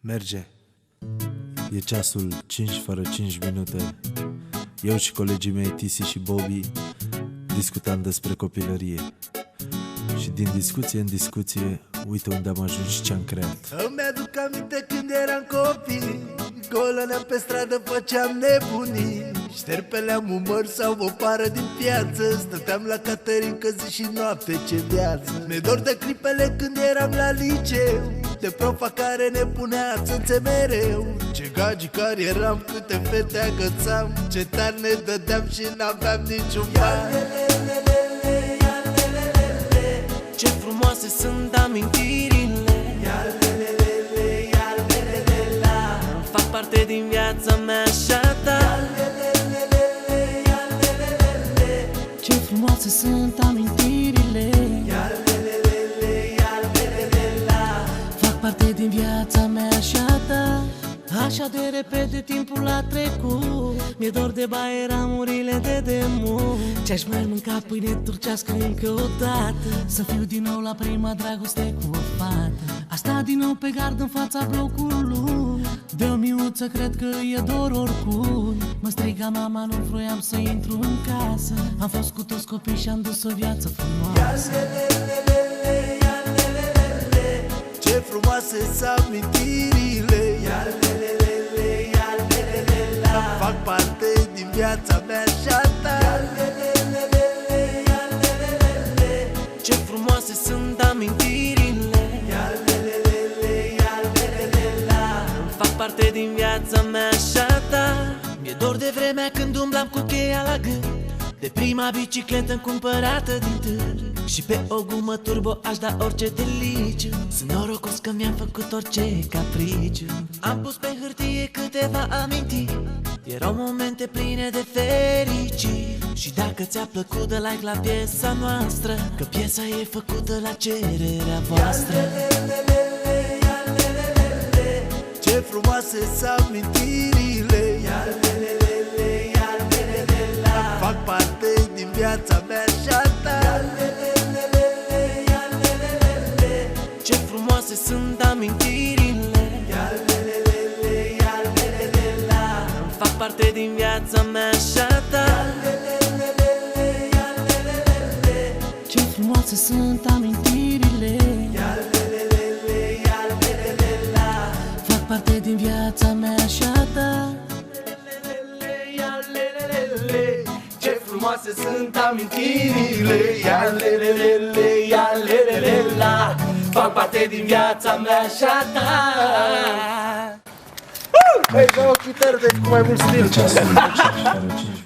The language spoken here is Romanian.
Merge. E ceasul 5 fără 5 minute. Eu și colegii mei Tisi și Bobby discutam despre copilărie. Și din discuție în discuție, uite unde am ajuns și ce-am creat. Îmi aduc aminte când eram copii, golăneam pe stradă, făceam nebunii. Șterpeleam un măr sau o pară din piață, stăteam la Caterinca zi și noapte, ce viață. Mi-e dor de clipele când eram la liceu, de profa care ne punea absențe mereu. Ce gagicari eram, câte fete agățam, ce tari ne dădeam și n-aveam niciun ban. Ce frumoase sunt amintirile, fac parte din viața mea și a ta. Ce frumoase sunt amintirile, fac parte din viața mea și a ta. Așa de repede timpul a trecut, mi-e dor de bairamurile de demult. Ce-aș mai mânca pâine turcească încă o dată, să fiu din nou la prima dragoste cu o fată. A sta din nou pe gard în fața blocului, de o miuță cred că e dor oricum. Mă striga mama, nu vroiam să intru în casă. Am fost cu toți copii și am dus o viață frumoasă. Ce frumoase sunt amintirile, fac parte din viața mea și a ta. Ce frumoase sunt amintirile, fac parte din viața mea și a ta. Mi-e dor de vremea când umblam cu cheia la gât, de prima bicicletă cumpărată din târg, și pe o gumă turbo aș da orice deliciu. Sunt norocos că mi-am făcut orice capriciu. Am pus pe hârtie câteva amintiri, erau momente pline de fericiri. Și dacă ți-a plăcut, dă like la piesa noastră, că piesa e făcută la cererea voastră. Ce frumoase sunt amintirile, fac parte din viața mea și a ta. Ce frumoase sunt amintirile, fac parte din viața mea și a ta. Ce frumoase sunt amintirile, fac parte din viața mea și a ta. Ce frumoase sunt amintirile, fac parte din viața mea și a ta. Băi, dă o chitară de cu mai mult stil. Ceasul 5 fără 5